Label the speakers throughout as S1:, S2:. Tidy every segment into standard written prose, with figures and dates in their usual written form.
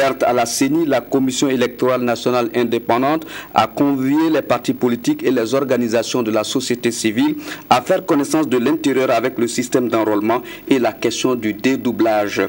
S1: ouverte à la CENI, la Commission électorale nationale indépendante a convié les partis politiques et les organisations de la société civile à faire connaissance de l'intérieur avec le système d'enrôlement et la question du dédoublage.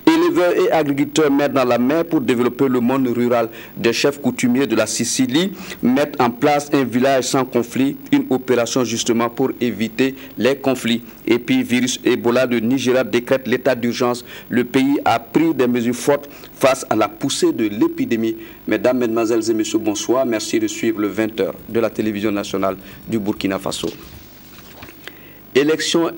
S1: Éleveurs et agriculteurs mettent dans la main pour développer le monde rural. Des chefs coutumiers de la Sicile mettent en place un village sans conflit, une opération justement pour éviter les conflits. Et puis, virus Ebola de Nigeria décrète l'état d'urgence. Le pays a pris des mesures fortes face à la poussée de l'épidémie. Mesdames, Mesdemoiselles et Messieurs, bonsoir. Merci de suivre le 20h de la télévision nationale du Burkina Faso. Élection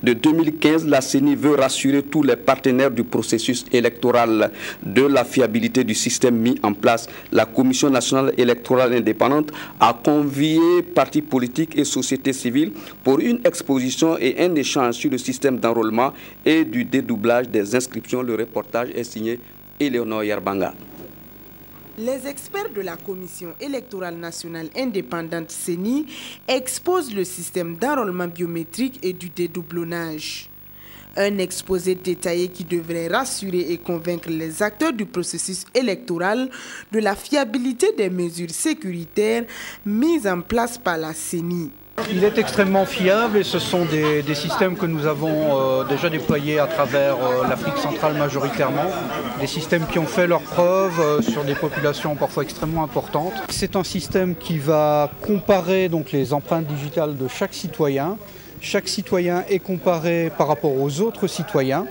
S1: de 2015, la CENI veut rassurer tous les partenaires du processus électoral de la fiabilité du système mis en place. La Commission nationale électorale indépendante a convié partis politiques et sociétés civiles pour une exposition et un échange sur le système d'enrôlement et du dédoublage des inscriptions. Le reportage est signé Éléonore Yarbanga.
S2: Les experts de la Commission électorale nationale indépendante CENI exposent le système d'enrôlement biométrique et du dédoublonnage. Un exposé détaillé qui devrait rassurer et convaincre les acteurs du processus électoral de la fiabilité des mesures sécuritaires mises en place par la CENI.
S3: Il est extrêmement fiable et ce sont des systèmes que nous avons déjà déployés à travers l'Afrique centrale majoritairement. Des systèmes qui ont fait leurs preuves sur des populations parfois extrêmement importantes. C'est un système qui va comparer donc les empreintes digitales de chaque citoyen. Chaque citoyen est comparé par rapport aux autres citoyens.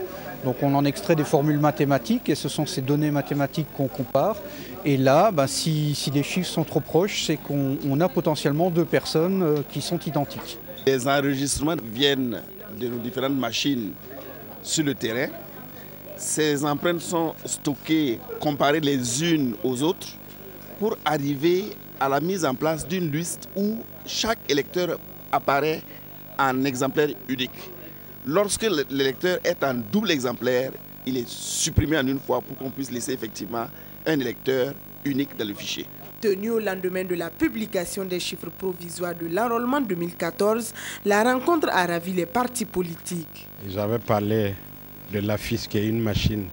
S3: Donc on en extrait des formules mathématiques et ce sont ces données mathématiques qu'on compare. Et là, si les chiffres sont trop proches, c'est qu'on a potentiellement deux personnes qui sont identiques.
S4: Les enregistrements viennent de nos différentes machines sur le terrain. Ces empreintes sont stockées, comparées les unes aux autres pour arriver à la mise en place d'une liste où chaque électeur apparaît en exemplaire unique. Lorsque l'électeur est en double exemplaire, il est supprimé en une fois pour qu'on puisse laisser effectivement un électeur unique dans le fichier.
S2: Tenu au lendemain de la publication des chiffres provisoires de l'enrôlement 2014, la rencontre a ravi les partis politiques.
S5: J'avais parlé de l'AFIS qui est une machine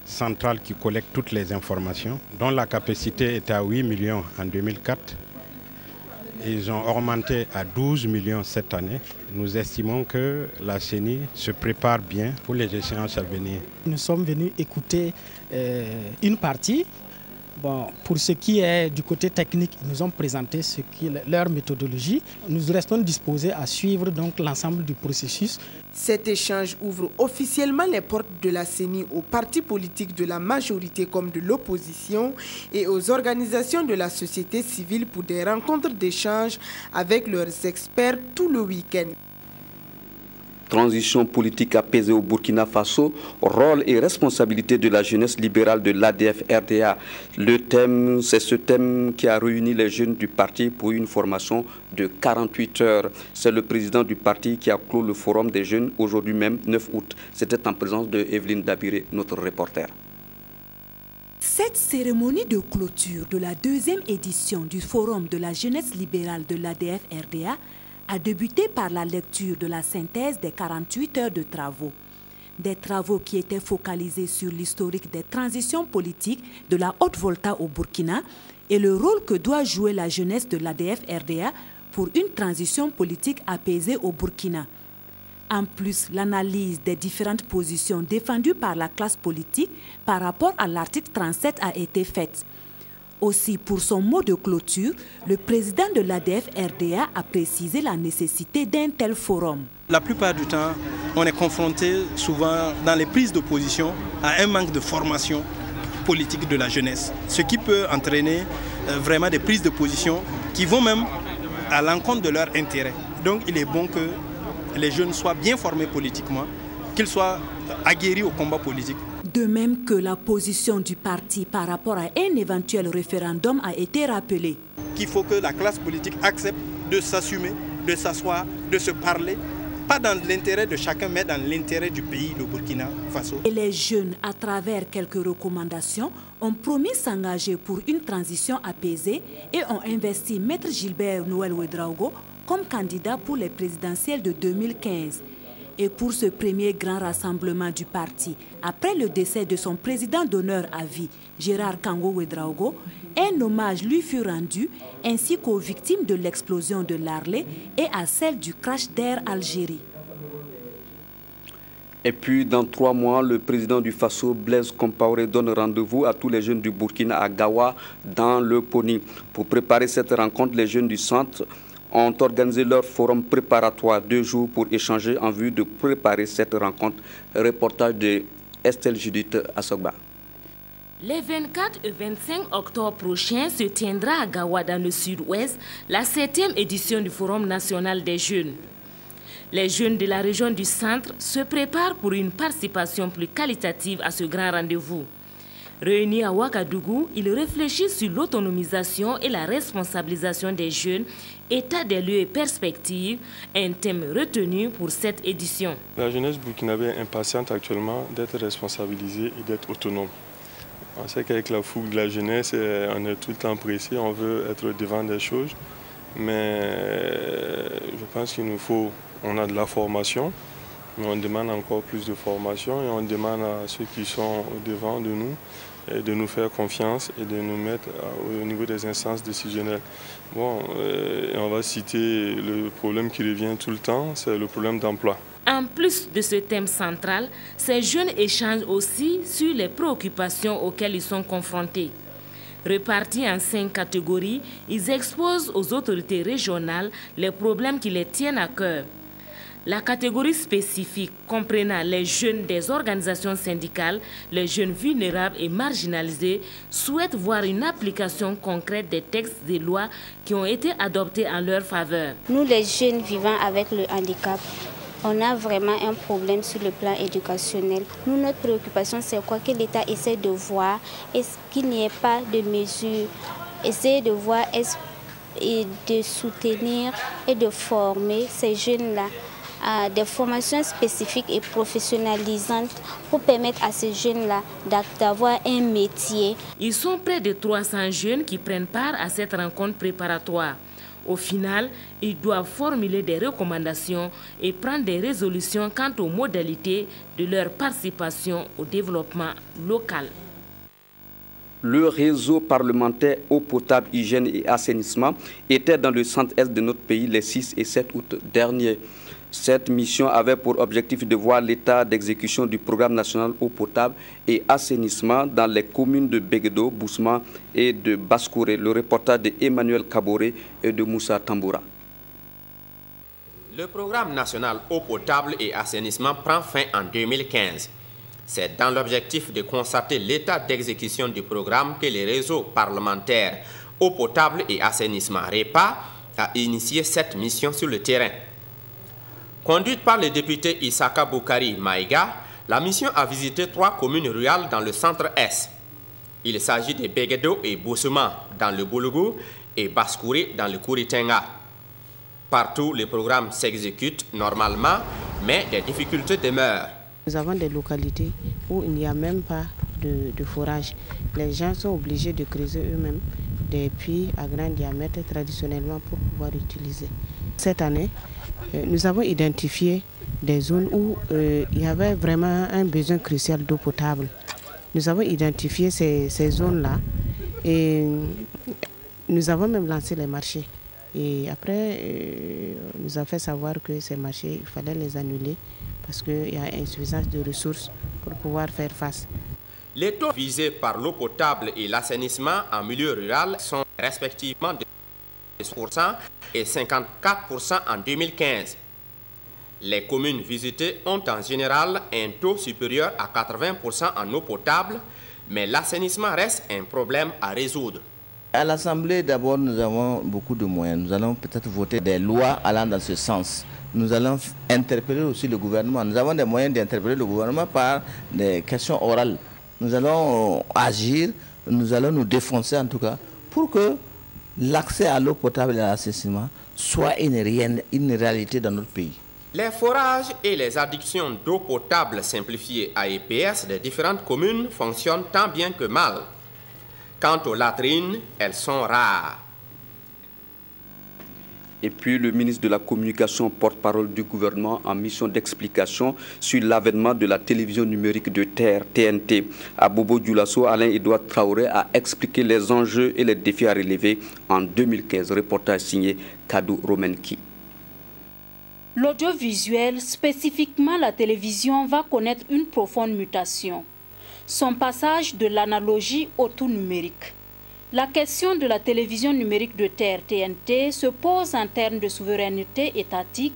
S5: centrale qui collecte toutes les informations, dont la capacité était à 8 millions en 2004. Ils ont augmenté à 12 millions cette année. Nous estimons que la CENI se prépare bien pour les échéances à venir.
S6: Nous sommes venus écouter une partie. Bon, pour ce qui est du côté technique, ils nous ont présenté leur méthodologie. Nous restons disposés à suivre donc l'ensemble du processus.
S2: Cet échange ouvre officiellement les portes de la CENI aux partis politiques de la majorité comme de l'opposition et aux organisations de la société civile pour des rencontres d'échange avec leurs experts tout le week-end.
S1: Transition politique apaisée au Burkina Faso, rôle et responsabilité de la jeunesse libérale de l'ADF-RDA. C'est ce thème qui a réuni les jeunes du parti pour une formation de 48 heures. C'est le président du parti qui a clos le forum des jeunes aujourd'hui même, 9 août. C'était en présence de Evelyne Dabiré, notre reporter.
S7: Cette cérémonie de clôture de la deuxième édition du forum de la jeunesse libérale de l'ADF-RDA a débuté par la lecture de la synthèse des 48 heures de travaux. Des travaux qui étaient focalisés sur l'historique des transitions politiques de la Haute-Volta au Burkina et le rôle que doit jouer la jeunesse de l'ADF-RDA pour une transition politique apaisée au Burkina. En plus, l'analyse des différentes positions défendues par la classe politique par rapport à l'article 37 a été faite. Aussi, pour son mot de clôture, le président de l'ADF-RDA a précisé la nécessité d'un tel forum.
S8: La plupart du temps, on est confronté souvent dans les prises de position à un manque de formation politique de la jeunesse, ce qui peut entraîner vraiment des prises de position qui vont même à l'encontre de leur intérêt. Donc il est bon que les jeunes soient bien formés politiquement, qu'ils soient aguerris au combat politique.
S7: De même que la position du parti par rapport à un éventuel référendum a été rappelée.
S8: Qu'il faut que la classe politique accepte de s'assumer, de s'asseoir, de se parler, pas dans l'intérêt de chacun, mais dans l'intérêt du pays, le Burkina Faso.
S7: Et les jeunes, à travers quelques recommandations, ont promis s'engager pour une transition apaisée et ont investi Maître Gilbert Noël Ouedraogo comme candidat pour les présidentielles de 2015. Et pour ce premier grand rassemblement du parti, après le décès de son président d'honneur à vie, Gérard Kango Ouédraogo, un hommage lui fut rendu, ainsi qu'aux victimes de l'explosion de l'Arlé et à celles du crash d'Air Algérie.
S1: Et puis, dans 3 mois, le président du Faso, Blaise Compaoré, donne rendez-vous à tous les jeunes du Burkina à Gawa, dans le Poni. Pour préparer cette rencontre, les jeunes du centre ont organisé leur forum préparatoire 2 jours pour échanger en vue de préparer cette rencontre. Reportage de Estelle Judith Assogba.
S9: Les 24 et 25 octobre prochains se tiendra à Gawa, dans le sud-ouest, la 7e édition du Forum national des jeunes. Les jeunes de la région du centre se préparent pour une participation plus qualitative à ce grand rendez-vous. Réunis à Ouagadougou, ils réfléchissent sur l'autonomisation et la responsabilisation des jeunes, état des lieux et perspectives, un thème retenu pour cette édition.
S10: La jeunesse burkinabé est impatiente actuellement d'être responsabilisée et d'être autonome. On sait qu'avec la fougue de la jeunesse, on est tout le temps pressé, on veut être devant des choses, mais je pense qu'il nous faut, on a de la formation, mais on demande encore plus de formation et on demande à ceux qui sont au devant de nous de nous faire confiance et de nous mettre au niveau des instances décisionnelles. Bon, on va citer le problème qui revient tout le temps, c'est le problème d'emploi.
S9: En plus de ce thème central, ces jeunes échangent aussi sur les préoccupations auxquelles ils sont confrontés. Répartis en 5 catégories, ils exposent aux autorités régionales les problèmes qui les tiennent à cœur. La catégorie spécifique comprenant les jeunes des organisations syndicales, les jeunes vulnérables et marginalisés, souhaite voir une application concrète des textes et lois qui ont été adoptés en leur faveur.
S11: Nous, les jeunes vivant avec le handicap, on a vraiment un problème sur le plan éducationnel. Nous, notre préoccupation, c'est quoi? Que l'État essaie de voir, est-ce qu'il n'y ait pas de mesures, essayer de voir et de soutenir et de former ces jeunes-là à des formations spécifiques et professionnalisantes pour permettre à ces jeunes-là d'avoir un métier.
S9: Ils sont près de 300 jeunes qui prennent part à cette rencontre préparatoire. Au final, ils doivent formuler des recommandations et prendre des résolutions quant aux modalités de leur participation au développement local.
S1: Le réseau parlementaire eau potable, hygiène et assainissement était dans le centre-est de notre pays les 6 et 7 août dernier. Cette mission avait pour objectif de voir l'état d'exécution du programme national eau potable et assainissement dans les communes de Béguédo, Bousma et de Baskouré. Le reportage d'Emmanuel Kaboré et de Moussa Tamboura.
S12: Le programme national eau potable et assainissement prend fin en 2015. C'est dans l'objectif de constater l'état d'exécution du programme que les réseaux parlementaires eau potable et assainissement REPA a initié cette mission sur le terrain. Conduite par le député Isaka Boukari Maïga, la mission a visité 3 communes rurales dans le centre-est. Il s'agit de Béguédo et Boussouma dans le Boulougou et Baskouré dans le Kouritenga. Partout, le programme s'exécute normalement, mais des difficultés demeurent.
S13: Nous avons des localités où il n'y a même pas de forage. Les gens sont obligés de creuser eux-mêmes des puits à grand diamètre traditionnellement pour pouvoir utiliser. Cette année, nous avons identifié des zones où il y avait vraiment un besoin crucial d'eau potable. Nous avons identifié ces zones-là et nous avons même lancé les marchés. Et après, on nous a fait savoir que ces marchés, il fallait les annuler parce qu'il y a insuffisance de ressources pour pouvoir faire face.
S12: Les taux visés par l'eau potable et l'assainissement en milieu rural sont respectivement de 10% et 54% en 2015. Les communes visitées ont en général un taux supérieur à 80% en eau potable, mais l'assainissement reste un problème à résoudre.
S14: À l'Assemblée, d'abord, nous avons beaucoup de moyens. Nous allons peut-être voter des lois allant dans ce sens. Nous allons interpeller aussi le gouvernement. Nous avons des moyens d'interpeller le gouvernement par des questions orales. Nous allons agir, nous allons nous défoncer en tout cas, pour que l'accès à l'eau potable et à l'assainissement soit une réalité dans notre pays.
S12: Les forages et les addictions d'eau potable simplifiées AEPS des différentes communes fonctionnent tant bien que mal. Quant aux latrines, elles sont rares.
S1: Et puis le ministre de la Communication, porte-parole du gouvernement en mission d'explication sur l'avènement de la télévision numérique de terre, TNT. À Bobo Dioulasso, Alain-Edouard Traoré a expliqué les enjeux et les défis à relever en 2015. Reportage signé Kadou Romenki.
S15: L'audiovisuel, spécifiquement la télévision, va connaître une profonde mutation. Son passage de l'analogie au tout numérique. La question de la télévision numérique de terre TNT se pose en termes de souveraineté étatique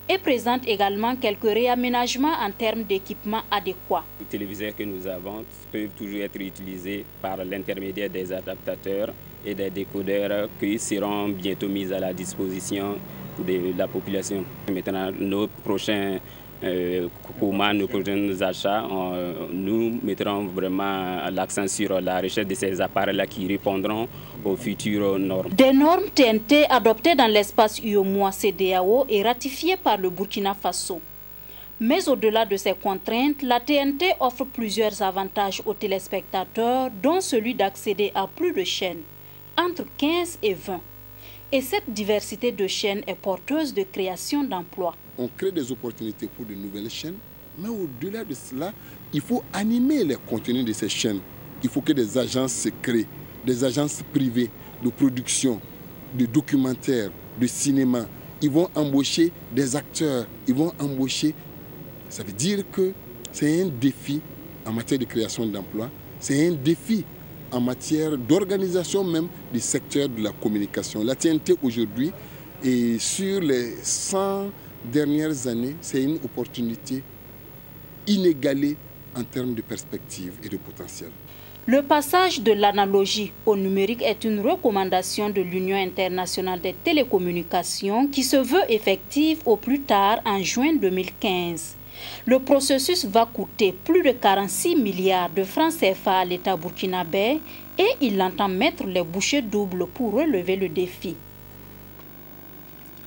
S15: et présente également quelques réaménagements en termes d'équipements adéquats.
S16: Les téléviseurs que nous avons peuvent toujours être utilisés par l'intermédiaire des adaptateurs et des décodeurs qui seront bientôt mis à la disposition de la population. Maintenant, nos prochains nos prochains achats, nous mettrons vraiment l'accent sur la recherche de ces appareils-là qui répondront aux futures normes.
S15: Des normes TNT adoptées dans l'espace UEMOA-CEDEAO et ratifiées par le Burkina Faso. Mais au-delà de ces contraintes, la TNT offre plusieurs avantages aux téléspectateurs, dont celui d'accéder à plus de chaînes, entre 15 et 20. Et cette diversité de chaînes est porteuse de création d'emplois.
S17: On crée des opportunités pour de nouvelles chaînes, mais au-delà de cela, il faut animer les contenus de ces chaînes. Il faut que des agences se créent, des agences privées de production, de documentaires, de cinéma. Ils vont embaucher des acteurs, ils vont embaucher. Ça veut dire que c'est un défi en matière de création d'emplois, c'est un défi en matière d'organisation même du secteur de la communication. La TNT aujourd'hui, et sur les 100 dernières années, c'est une opportunité inégalée en termes de perspectives et de potentiel.
S15: Le passage de l'analogie au numérique est une recommandation de l'Union internationale des télécommunications qui se veut effective au plus tard en juin 2015. Le processus va coûter plus de 46 milliards de francs CFA à l'État burkinabé et il entend mettre les bouchées doubles pour relever le défi.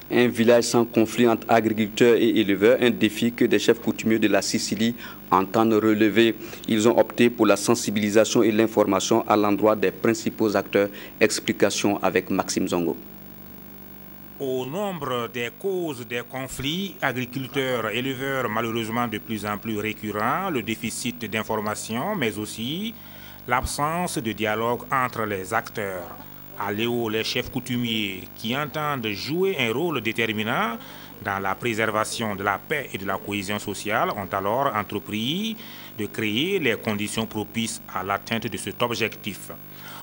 S1: Un village sans conflit entre agriculteurs et éleveurs, un défi que des chefs coutumiers de la Sicile entendent relever. Ils ont opté pour la sensibilisation et l'information à l'endroit des principaux acteurs. Explication avec Maxime Zongo.
S18: Au nombre des causes des conflits agriculteurs-éleveurs malheureusement de plus en plus récurrents, le déficit d'information, mais aussi l'absence de dialogue entre les acteurs. À Léo, les chefs coutumiers qui entendent jouer un rôle déterminant dans la préservation de la paix et de la cohésion sociale ont alors entrepris de créer les conditions propices à l'atteinte de cet objectif.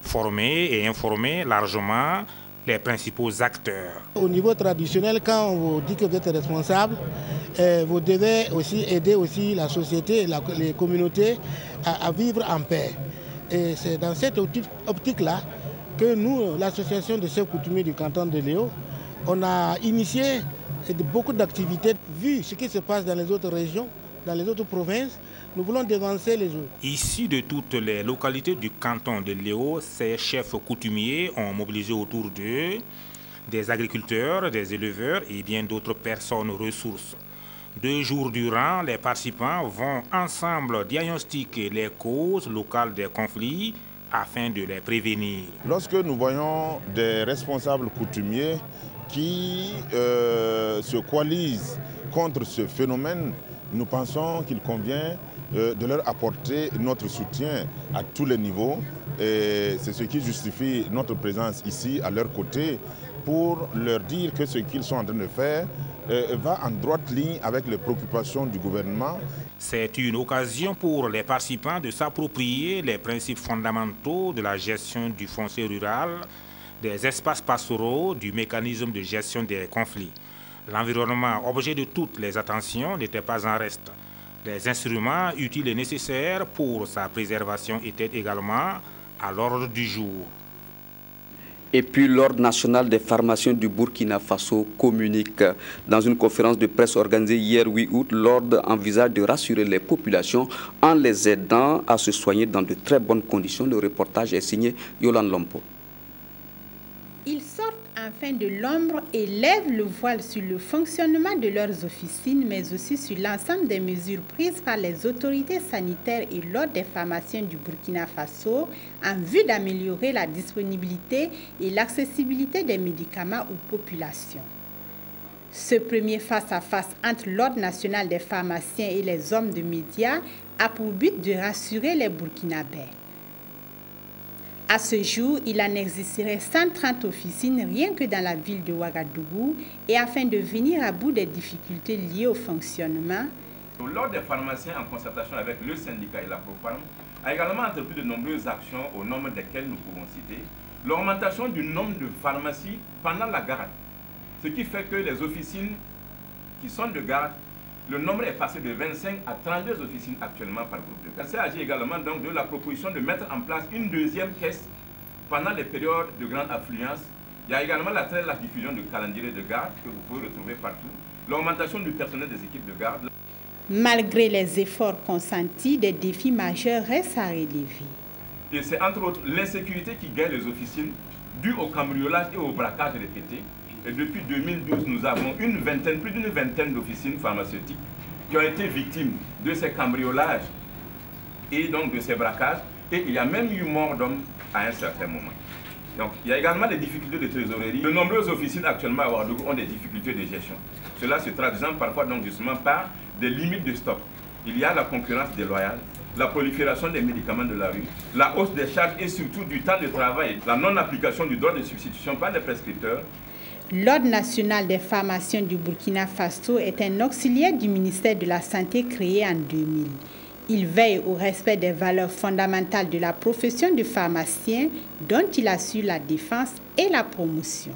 S18: Former et informer largement les principaux acteurs.
S19: Au niveau traditionnel, quand on vous dit que vous êtes responsable, vous devez aussi aider aussi la société, les communautés à vivre en paix. Et c'est dans cette optique-là que nous, l'association de chefs coutumiers du canton de Léo, on a initié beaucoup d'activités. Vu ce qui se passe dans les autres régions, dans les autres provinces, nous voulons devancer les autres.
S18: Ici, de toutes les localités du canton de Léo, ces chefs coutumiers ont mobilisé autour d'eux des agriculteurs, des éleveurs et bien d'autres personnes ressources. 2 jours durant, les participants vont ensemble diagnostiquer les causes locales des conflits afin de les prévenir.
S20: Lorsque nous voyons des responsables coutumiers qui se coalisent contre ce phénomène, nous pensons qu'il convient de leur apporter notre soutien à tous les niveaux. Et c'est ce qui justifie notre présence ici à leur côté pour leur dire que ce qu'ils sont en train de faire va en droite ligne avec les préoccupations du gouvernement.
S18: C'est une occasion pour les participants de s'approprier les principes fondamentaux de la gestion du foncier rural, des espaces pastoraux, du mécanisme de gestion des conflits. L'environnement, objet de toutes les attentions, n'était pas en reste. Les instruments utiles et nécessaires pour sa préservation étaient également à l'ordre du jour.
S1: Et puis l'Ordre national des pharmaciens du Burkina Faso communique. Dans une conférence de presse organisée hier 8 août, l'Ordre envisage de rassurer les populations en les aidant à se soigner dans de très bonnes conditions. Le reportage est signé Yolande Lompo.
S21: Ils sortent enfin de l'ombre et lèvent le voile sur le fonctionnement de leurs officines, mais aussi sur l'ensemble des mesures prises par les autorités sanitaires et l'ordre des pharmaciens du Burkina Faso en vue d'améliorer la disponibilité et l'accessibilité des médicaments aux populations. Ce premier face-à-face entre l'Ordre national des pharmaciens et les hommes de médias a pour but de rassurer les Burkinabés. À ce jour, il en existerait 130 officines rien que dans la ville de Ouagadougou et afin de venir à bout des difficultés liées au fonctionnement.
S22: L'Ordre des pharmaciens, en concertation avec le syndicat et la Profarm, a également entrepris de nombreuses actions au nombre desquelles nous pouvons citer l'augmentation du nombre de pharmacies pendant la garde. Ce qui fait que les officines qui sont de garde, le nombre est passé de 25 à 32 officines actuellement par groupe de garde. Il s'agit également donc de la proposition de mettre en place une deuxième caisse pendant les périodes de grande affluence. Il y a également la très large diffusion de calendrier de garde que vous pouvez retrouver partout, l'augmentation du personnel des équipes de garde.
S21: Malgré les efforts consentis, des défis majeurs restent à relever.
S22: Et c'est entre autres l'insécurité qui gagne les officines, due au cambriolage et au braquage répété. Et depuis 2012, nous avons plus d'une vingtaine d'officines pharmaceutiques qui ont été victimes de ces cambriolages et donc de ces braquages. Et il y a même eu mort d'hommes à un certain moment. Donc il y a également des difficultés de trésorerie. De nombreuses officines actuellement à Ouagadougou ont des difficultés de gestion. Cela se traduisant parfois donc justement par des limites de stock. Il y a la concurrence déloyale, la prolifération des médicaments de la rue, la hausse des charges et surtout du temps de travail, la non-application du droit de substitution par les prescripteurs.
S21: L'Ordre national des pharmaciens du Burkina Faso est un auxiliaire du ministère de la Santé créé en 2000. Il veille au respect des valeurs fondamentales de la profession de pharmacien dont il assure la défense et la promotion.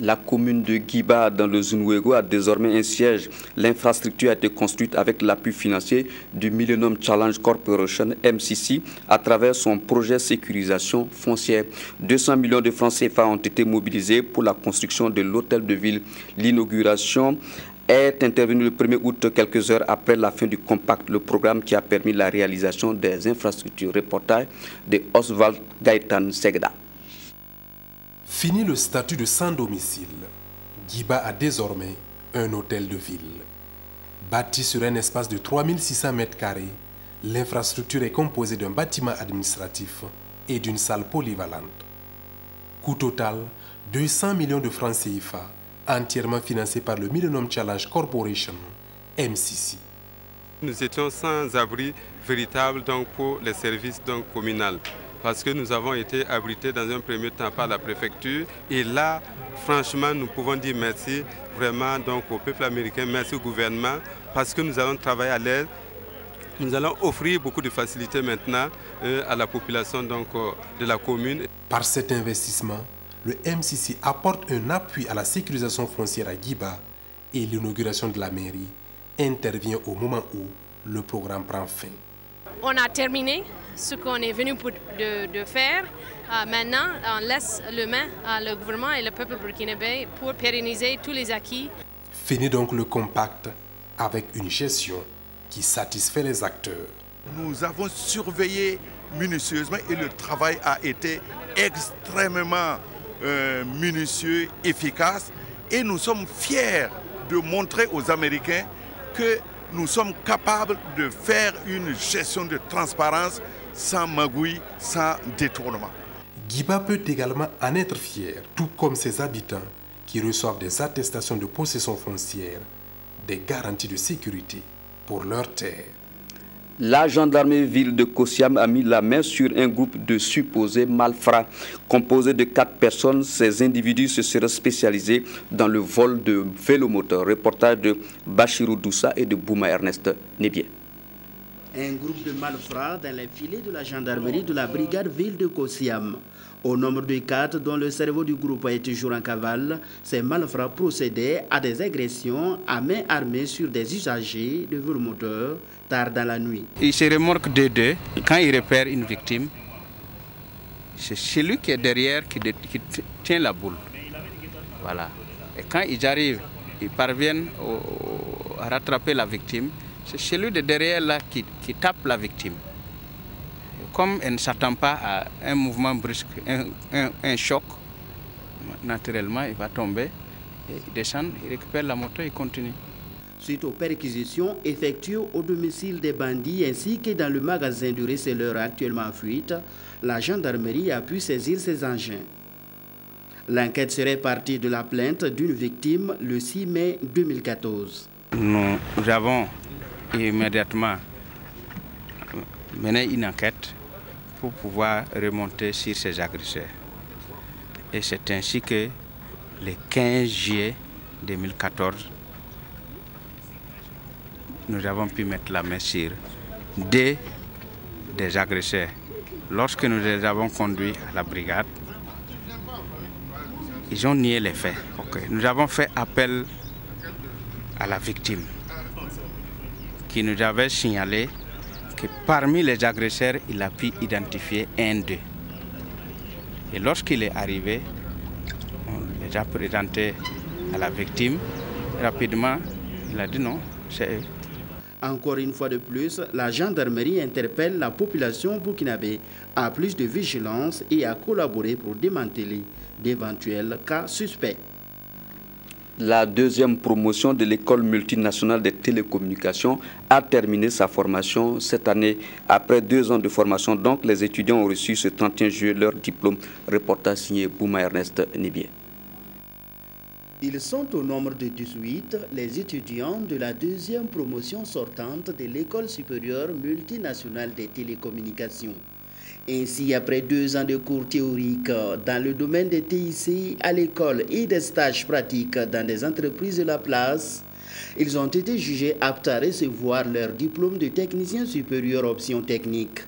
S1: La commune de Guiba, dans le Zunwego, a désormais un siège. L'infrastructure a été construite avec l'appui financier du Millennium Challenge Corporation, MCC, à travers son projet sécurisation foncière. 200 millions de francs CFA ont été mobilisés pour la construction de l'hôtel de ville. L'inauguration est intervenue le 1er août, quelques heures après la fin du compact, le programme qui a permis la réalisation des infrastructures. Reportage de Oswald Gaëtan Segda.
S23: Fini le statut de sans domicile, Guiba a désormais un hôtel de ville. Bâti sur un espace de 3600 m², l'infrastructure est composée d'un bâtiment administratif et d'une salle polyvalente. Coût total, 200 millions de francs CFA, entièrement financé par le Millennium Challenge Corporation, MCC.
S24: Nous étions sans abri véritable donc, pour les services communaux. Parce que nous avons été abrités dans un premier temps par la préfecture. Et là, franchement, nous pouvons dire merci vraiment donc, au peuple américain, merci au gouvernement, parce que nous allons travailler à l'aide. Nous allons offrir beaucoup de facilités maintenant à la population donc, de la commune.
S23: Par cet investissement, le MCC apporte un appui à la sécurisation foncière à Guiba et l'inauguration de la mairie intervient au moment où le programme prend fin.
S25: On a terminé ce qu'on est venu de faire. Maintenant, on laisse le main au gouvernement et le peuple burkinabé pour pérenniser tous les acquis.
S23: Fini donc le compact avec une gestion qui satisfait les acteurs.
S26: Nous avons surveillé minutieusement et le travail a été extrêmement minutieux, efficace. Et nous sommes fiers de montrer aux Américains que nous sommes capables de faire une gestion de transparence sans magouille, sans détournement.
S23: Guiba peut également en être fier, tout comme ses habitants qui reçoivent des attestations de possession foncière, des garanties de sécurité pour leurs terres.
S1: La gendarmerie ville de Kossiam a mis la main sur un groupe de supposés malfrats. Composé de 4 personnes, ces individus se seraient spécialisés dans le vol de vélomoteurs. Reportage de Bachirou Doussa et de Bouma Ernest Nébier.
S27: Un groupe de malfrats dans les filets de la gendarmerie de la brigade ville de Kossiam. Au nombre de 4 dont le cerveau du groupe est toujours en cavale, ces malfrats procédaient à des agressions à main armée sur des usagers de vélomoteurs tard dans la nuit.
S28: Il se remorque de deux. Quand il repère une victime, c'est celui qui est derrière qui tient la boule. Voilà. Et quand ils arrivent, ils parviennent à rattraper la victime, c'est celui de derrière là qui tape la victime. Comme elle ne s'attend pas à un mouvement brusque, un choc, naturellement, il va tomber, il descend, il récupère la moto et continue.
S27: Suite aux perquisitions effectuées au domicile des bandits ainsi que dans le magasin du receleur actuellement en fuite, la gendarmerie a pu saisir ces engins. L'enquête serait partie de la plainte d'une victime le 6 mai 2014.
S28: Nous avons immédiatement mené une enquête pour pouvoir remonter sur ces agresseurs. Et c'est ainsi que le 15 juillet 2014, nous avons pu mettre la main sur deux des agresseurs. Lorsque nous les avons conduits à la brigade, ils ont nié les faits. Nous avons fait appel à la victime qui nous avait signalé que parmi les agresseurs, il a pu identifier un d'eux. Et lorsqu'il est arrivé, on les a présentés à la victime. Rapidement, il a dit non, c'est eux.
S27: Encore une fois de plus, la gendarmerie interpelle la population burkinabé à plus de vigilance et à collaborer pour démanteler d'éventuels cas suspects.
S1: La deuxième promotion de l'école multinationale des télécommunications a terminé sa formation cette année. Après 2 ans de formation, donc, les étudiants ont reçu ce 31 juillet leur diplôme. Reportage signé Bouma Ernest Nibier.
S27: Ils sont au nombre de 18, les étudiants de la deuxième promotion sortante de l'école supérieure multinationale des télécommunications. Ainsi, après 2 ans de cours théoriques dans le domaine des TIC à l'école et des stages pratiques dans des entreprises de la place, ils ont été jugés aptes à recevoir leur diplôme de technicien supérieur option technique.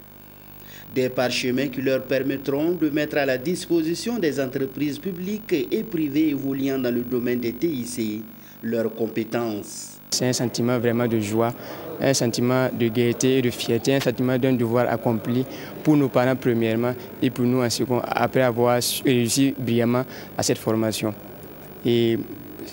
S27: Des parchemins qui leur permettront de mettre à la disposition des entreprises publiques et privées évoluant dans le domaine des TIC leurs compétences.
S2: C'est un sentiment vraiment de joie, un sentiment de gaieté et de fierté, un sentiment d'un devoir accompli pour nos parents premièrement et pour nous en second, après avoir réussi brillamment à cette formation. Et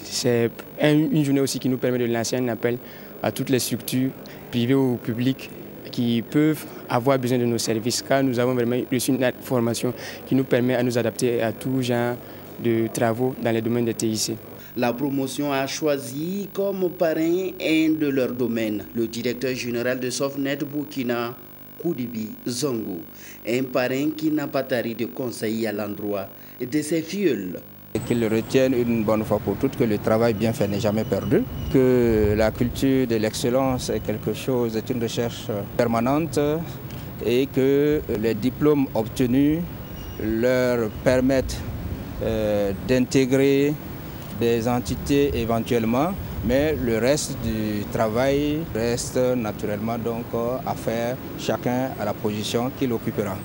S2: c'est une journée aussi qui nous permet de lancer un appel à toutes les structures privées ou publiques qui peuvent avoir besoin de nos services, car nous avons vraiment reçu une formation qui nous permet à nous adapter à tout genre de travaux dans les domaines des TIC.
S27: La promotion a choisi comme parrain un de leurs domaines, le directeur général de Softnet Burkina, Koudibi Zongo, un parrain qui n'a pas tari de conseiller à l'endroit de ses filleuls.
S3: Qu'ils retiennent une bonne fois pour toutes que le travail bien fait n'est jamais perdu, que la culture de l'excellence est quelque chose, est une recherche permanente et que les diplômes obtenus leur permettent d'intégrer des entités éventuellement, mais le reste du travail reste naturellement donc à faire chacun à la position qu'il occupera.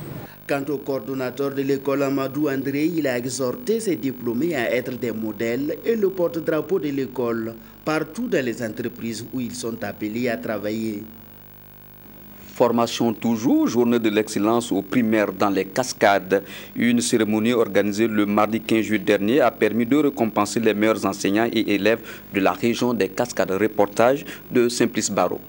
S27: Quant au coordonnateur de l'école Amadou André, il a exhorté ses diplômés à être des modèles et le porte-drapeau de l'école partout dans les entreprises où ils sont appelés à travailler.
S1: Formation toujours, journée de l'excellence aux primaires dans les Cascades. Une cérémonie organisée le mardi 15 juillet dernier a permis de récompenser les meilleurs enseignants et élèves de la région des Cascades. Reportage de Simplice Barreau.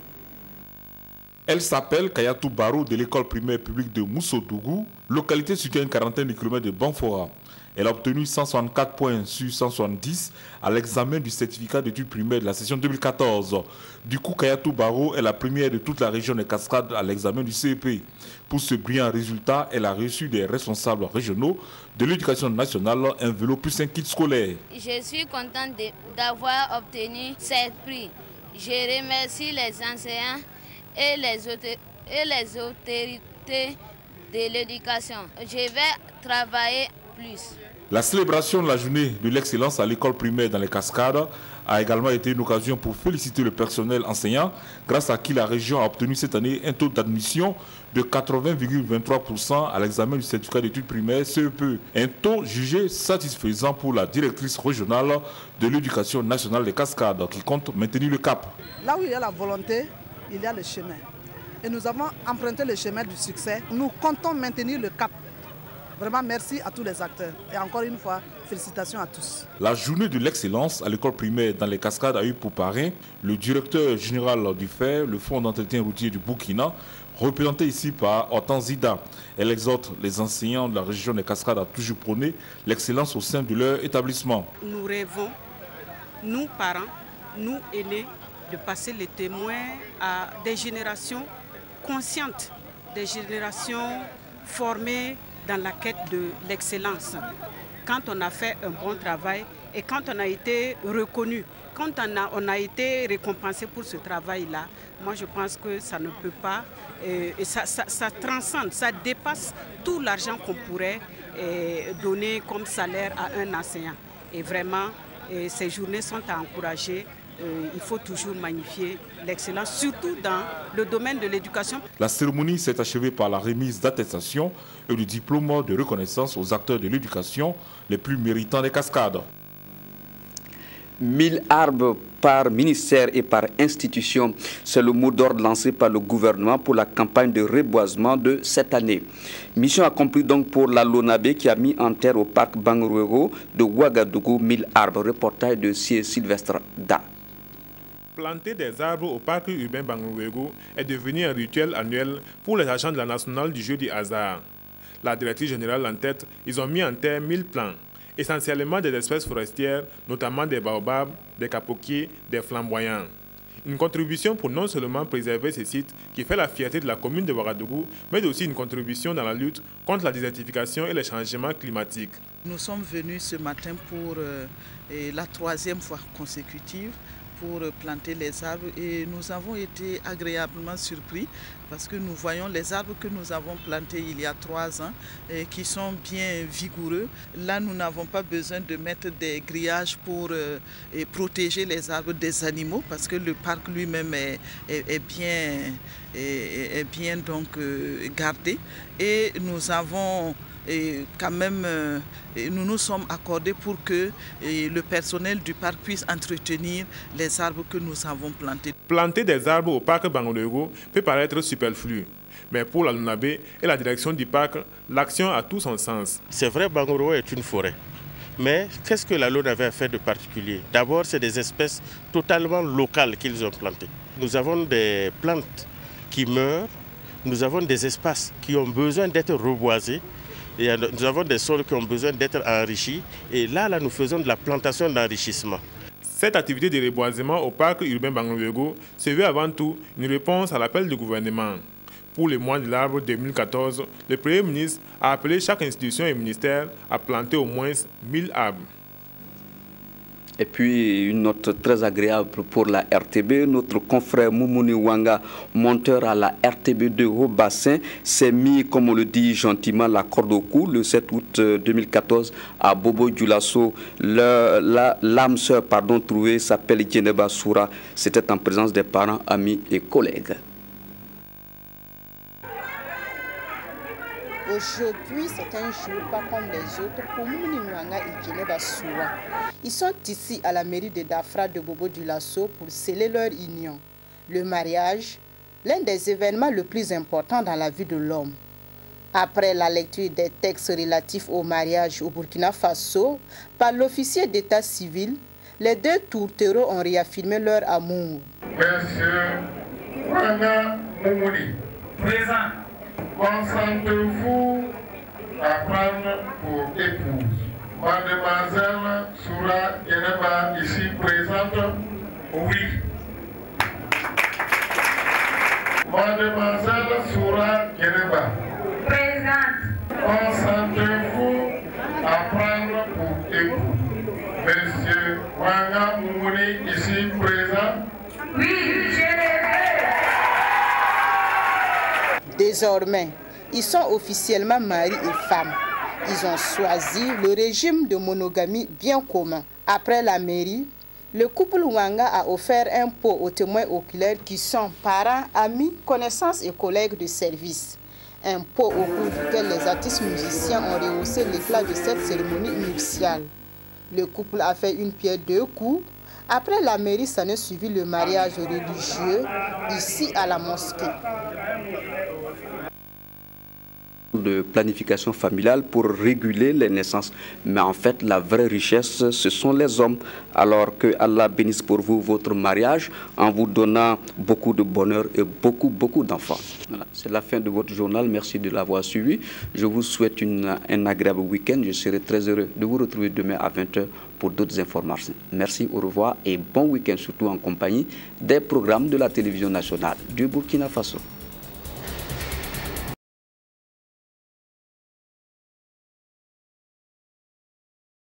S4: Elle s'appelle Kayatou Barou de l'école primaire publique de Moussodougou, localité située à une quarantaine de kilomètres de Banfora. Elle a obtenu 164 points sur 170 à l'examen du certificat d'études primaires de la session 2014. Du coup, Kayatou Barou est la première de toute la région des Cascades à l'examen du CEP. Pour ce brillant résultat, elle a reçu des responsables régionaux de l'éducation nationale un vélo plus un kit scolaire.
S5: Je suis contente d'avoir obtenu ce prix. Je remercie les enseignants et les autorités de l'éducation. Je vais travailler plus.
S4: La célébration de la journée de l'excellence à l'école primaire dans les Cascades a également été une occasion pour féliciter le personnel enseignant, grâce à qui la région a obtenu cette année un taux d'admission de 80,23% à l'examen du certificat d'études primaires CEP. Un taux jugé satisfaisant pour la directrice régionale de l'éducation nationale des Cascades qui compte maintenir le cap.
S6: Là où il y a la volonté, il y a le chemin. Et nous avons emprunté le chemin du succès. Nous comptons maintenir le cap Vraiment merci à tous les acteurs. Et encore une fois, félicitations à tous.
S4: La journée de l'excellence à l'école primaire dans les Cascades a eu pour parrain le directeur général du FER, le Fonds d'entretien routier du Burkina, représenté ici par Hortense Zida. Elle exhorte les enseignants de la région des Cascades à toujours prôner l'excellence au sein de leur établissement.
S7: Nous rêvons, nous parents, nous aînés, de passer les témoins à des générations conscientes, des générations formées dans la quête de l'excellence. Quand on a fait un bon travail et quand on a été reconnu, quand on a été récompensé pour ce travail-là, moi je pense que ça ne peut pas, ça transcende, ça dépasse tout l'argent qu'on pourrait donner comme salaire à un enseignant. Et vraiment, ces journées sont à encourager. Il faut toujours magnifier l'excellence, surtout dans le domaine de l'éducation.
S4: La cérémonie s'est achevée par la remise d'attestations et de diplômes de reconnaissance aux acteurs de l'éducation les plus méritants des Cascades.
S1: 1000 arbres par ministère et par institution. C'est le mot d'ordre lancé par le gouvernement pour la campagne de reboisement de cette année. Mission accomplie donc pour la LONABE qui a mis en terre au parc Bangourwego de Ouagadougou 1000 arbres. Reportage de Sylvestre Da.
S8: Planter des arbres au parc urbain Bangourwego est devenu un rituel annuel pour les agents de la nationale du jeu du hasard. La directrice générale en tête, ils ont mis en terre 1000 plants, essentiellement des espèces forestières, notamment des baobabs, des capoquiers, des flamboyants. Une contribution pour non seulement préserver ces sites qui fait la fierté de la commune de Ouagadougou, mais aussi une contribution dans la lutte contre la désertification et les changements climatiques.
S9: Nous sommes venus ce matin pour la 3e fois consécutive pour planter les arbres et nous avons été agréablement surpris parce que nous voyons les arbres que nous avons plantés il y a 3 ans et qui sont bien vigoureux. Là, nous n'avons pas besoin de mettre des grillages pour protéger les arbres des animaux parce que le parc lui-même est bien donc, gardé et nous avons quand même, nous nous sommes accordés pour que le personnel du parc puisse entretenir les arbres que nous avons plantés.
S8: Planter des arbres au parc Bangourwego peut paraître superflu. Mais pour la LONABE et la direction du parc, l'action a tout son sens.
S10: C'est vrai, Bangourwego est une forêt. Mais qu'est-ce que la LONABE a fait de particulier? D'abord, c'est des espèces totalement locales qu'ils ont plantées. Nous avons des plantes qui meurent, nous avons des espaces qui ont besoin d'être reboisés. Et nous avons des sols qui ont besoin d'être enrichis et là, nous faisons de la plantation d'enrichissement.
S8: Cette activité de reboisement au parc urbain Bangourwego se veut avant tout une réponse à l'appel du gouvernement. Pour le mois de l'arbre 2014, le Premier ministre a appelé chaque institution et ministère à planter au moins 1000 arbres.
S1: Et puis une note très agréable pour la RTB, notre confrère Moumouni Wanga, monteur à la RTB de Haut-Bassin, s'est mis, comme on le dit gentiment, la corde au cou le 7 août 2014 à Bobo Dioulasso. L'âme sœur trouvée s'appelle Djeneba Soura. C'était en présence des parents, amis et collègues.
S11: Aujourd'hui, c'est un jour pas comme les autres pour Moumouni Wanga et Djeneba Soura. Ils sont ici à la mairie de Dafra de Bobo Dioulasso pour sceller leur union. Le mariage, l'un des événements les plus importants dans la vie de l'homme. Après la lecture des textes relatifs au mariage au Burkina Faso par l'officier d'état civil, les deux tourtereaux ont réaffirmé leur amour.
S12: Monsieur Wanga Moumouni, présent. Consentez-vous à prendre pour épouse Mademoiselle Soura Djeneba ici présente? Oui. Mademoiselle Soura Djeneba. Présente. Consentez-vous à prendre pour époux Monsieur Wanga Moumouni ici présent? Oui, je l'ai.
S11: Désormais, ils sont officiellement mari et femme. Ils ont choisi le régime de monogamie bien commun. Après la mairie, le couple Wanga a offert un pot aux témoins oculaires qui sont parents, amis, connaissances et collègues de service. Un pot au cours duquel les artistes musiciens ont rehaussé l'éclat de cette cérémonie nuptiale. Le couple a fait une pierre deux coups. Après la mairie, s'en est suivi le mariage religieux ici à la mosquée.
S1: de planification familiale pour réguler les naissances. Mais en fait, la vraie richesse, ce sont les hommes. Alors que Allah bénisse pour vous votre mariage en vous donnant beaucoup de bonheur et beaucoup d'enfants. Voilà, c'est la fin de votre journal. Merci de l'avoir suivi. Je vous souhaite un agréable week-end. Je serai très heureux de vous retrouver demain à 20h pour d'autres informations. Merci, au revoir et bon week-end, surtout en compagnie des programmes de la télévision nationale du Burkina Faso.